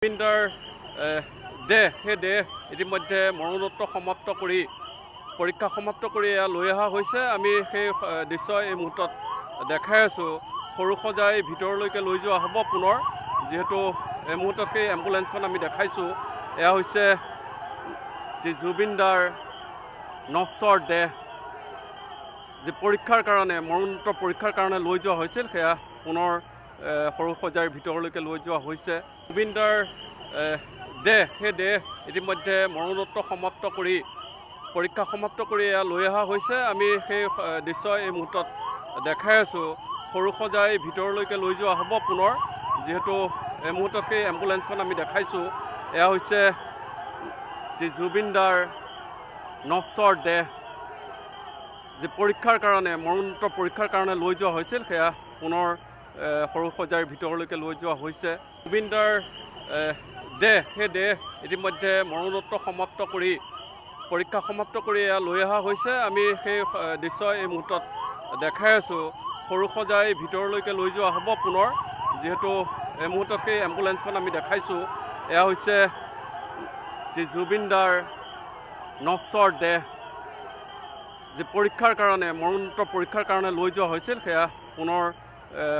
জুবিনদাৰ দেহ সেই দেহ ইতিমধ্যে মৰণোত্তৰ সমাপ্ত কৰি পৰীক্ষা সমাপ্ত কৰি এয়া লৈ অহা হৈছে। আমি সেই দৃশ্য এই মুহূৰ্তত দেখাই আছোঁ। সৰু সজাই ভিতৰলৈকে লৈ যোৱা হ'ব পুনৰ, যিহেতু এই মুহূৰ্তত সেই এম্বুলেঞ্চখন আমি দেখাইছোঁ। এয়া হৈছে যি জুবিনদাৰ নশ্বৰ দেহ যি পৰীক্ষাৰ কাৰণে মৰণোত্তৰ পৰীক্ষাৰ কাৰণে লৈ যোৱা হৈছিল, সেয়া পুনৰ সৰু সজাইৰ ভিতৰলৈকে লৈ যোৱা হৈছে। জুবিনদাৰ দেহ সেই দেহ ইতিমধ্যে মৰণোত্তৰ সমাপ্ত কৰি পৰীক্ষা সমাপ্ত কৰি এয়া লৈ অহা হৈছে। আমি সেই দৃশ্য এই মুহূৰ্তত দেখাই আছোঁ। সৰু সজাই ভিতৰলৈকে লৈ যোৱা হ'ব পুনৰ, যিহেতু এই মুহূৰ্তত সেই এম্বুলেঞ্চখন আমি দেখাইছোঁ। এয়া হৈছে যি জুবিনদাৰ নশ্বৰ দেহ যি পৰীক্ষাৰ কাৰণে মৰণোত্তৰ পৰীক্ষাৰ কাৰণে লৈ যোৱা হৈছিল, সেয়া পুনৰ সৰু সজাইৰ ভিতৰলৈকে লৈ যোৱা হৈছে। জুবিনদাৰ দেহ সেই দেহ ইতিমধ্যে মৰণোত্তৰ সমাপ্ত কৰি পৰীক্ষা সমাপ্ত কৰি এয়া লৈ অহা হৈছে। আমি সেই দৃশ্য এই মুহূৰ্তত দেখাই আছোঁ। সৰু সজাই ভিতৰলৈকে লৈ যোৱা হ'ব পুনৰ, যিহেতু এই মুহূৰ্তত সেই এম্বুলেঞ্চখন আমি দেখাইছোঁ। এয়া হৈছে যি জুবিনদাৰ নশ্বৰ দেহ যি পৰীক্ষাৰ কাৰণে মৰণোত্তৰ পৰীক্ষাৰ কাৰণে লৈ যোৱা হৈছিল, সেয়া পুনৰ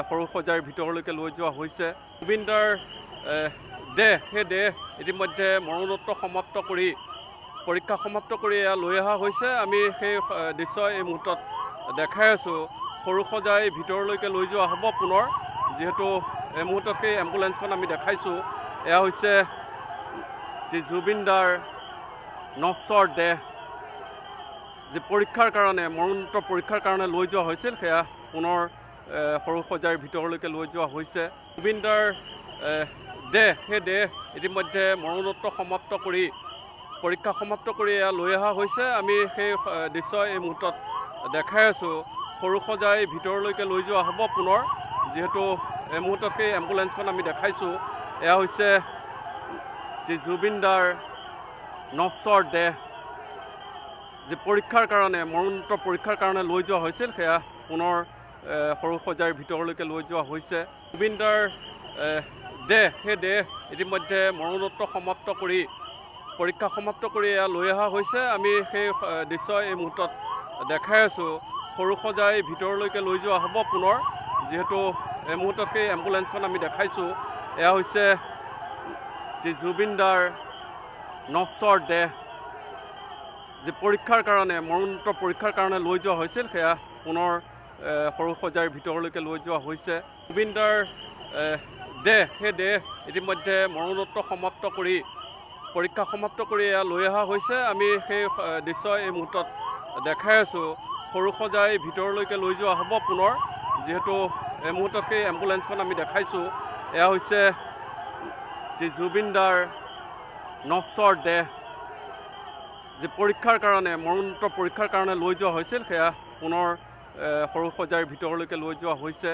সৰু সজাইৰ ভিতৰলৈকে লৈ যোৱা হৈছে। জুবিনদাৰ দেহ সেই দেহ ইতিমধ্যে মৰণোত্তৰ সমাপ্ত কৰি পৰীক্ষা সমাপ্ত কৰি এয়া লৈ অহা হৈছে। আমি সেই দৃশ্য এই মুহূৰ্তত দেখাই আছোঁ। সৰু সজাই ভিতৰলৈকে লৈ যোৱা হ'ব পুনৰ, যিহেতু এই মুহূৰ্তত সেই এম্বুলেঞ্চখন আমি দেখাইছোঁ। এয়া হৈছে যি জুবিনদাৰ নশ্বৰ দেহ যি পৰীক্ষাৰ কাৰণে মৰণোত্তৰ পৰীক্ষাৰ কাৰণে লৈ যোৱা হৈছিল, সেয়া পুনৰ সৰু সজাইৰ ভিতৰলৈকে লৈ যোৱা হৈছে। জুবিনদাৰ দেহ সেই দেহ ইতিমধ্যে মৰণোত্তৰ সমাপ্ত কৰি পৰীক্ষা সমাপ্ত কৰি এয়া লৈ অহা হৈছে। আমি সেই দৃশ্য এই মুহূৰ্তত দেখাই আছোঁ। সৰু সজাই ভিতৰলৈকে লৈ যোৱা হ'ব পুনৰ, যিহেতু এই মুহূৰ্তত সেই এম্বুলেঞ্চখন আমি দেখাইছোঁ। এয়া হৈছে যি জুবিনদাৰ নশ্বৰ দেহ যি পৰীক্ষাৰ কাৰণে মৰণোত্তৰ পৰীক্ষাৰ কাৰণে লৈ যোৱা হৈছিল, সেয়া পুনৰ সৰু সজাইৰ ভিতৰলৈকে লৈ যোৱা হৈছে। জুবিনদাৰ দেহ সেই দেহ ইতিমধ্যে মৰণোত্তৰ সমাপ্ত কৰি পৰীক্ষা সমাপ্ত কৰি এয়া লৈ অহা হৈছে। আমি সেই দৃশ্য এই মুহূৰ্তত দেখাই আছোঁ। সৰু সজাই ভিতৰলৈকে লৈ যোৱা হ'ব পুনৰ, যিহেতু এই মুহূৰ্তত সেই এম্বুলেঞ্চখন আমি দেখাইছোঁ। এয়া হৈছে যি জুবিনদাৰ নশ্বৰ দেহ যি পৰীক্ষাৰ কাৰণে মৰণোত্তৰ পৰীক্ষাৰ কাৰণে লৈ যোৱা হৈছিল, সেয়া পুনৰ সৰু সজাইৰ ভিতৰলৈকে লৈ যোৱা হৈছে। জুবিনদাৰ দেহ সেই দেহ ইতিমধ্যে মৰণোত্তৰ সমাপ্ত কৰি পৰীক্ষা সমাপ্ত কৰি এয়া লৈ অহা হৈছে। আমি সেই দৃশ্য এই মুহূৰ্তত দেখাই আছোঁ। সৰু সজাই ভিতৰলৈকে লৈ যোৱা হ'ব পুনৰ, যিহেতু এই মুহূৰ্তত সেই এম্বুলেঞ্চখন আমি দেখাইছোঁ। এয়া হৈছে যি জুবিনদাৰ নশ্বৰ দেহ যি পৰীক্ষাৰ কাৰণে মৰণোত্তৰ পৰীক্ষাৰ কাৰণে লৈ যোৱা হৈছিল, সেয়া পুনৰ সৰু সজাইৰ ভিতৰলৈকে লৈ যোৱা হৈছে।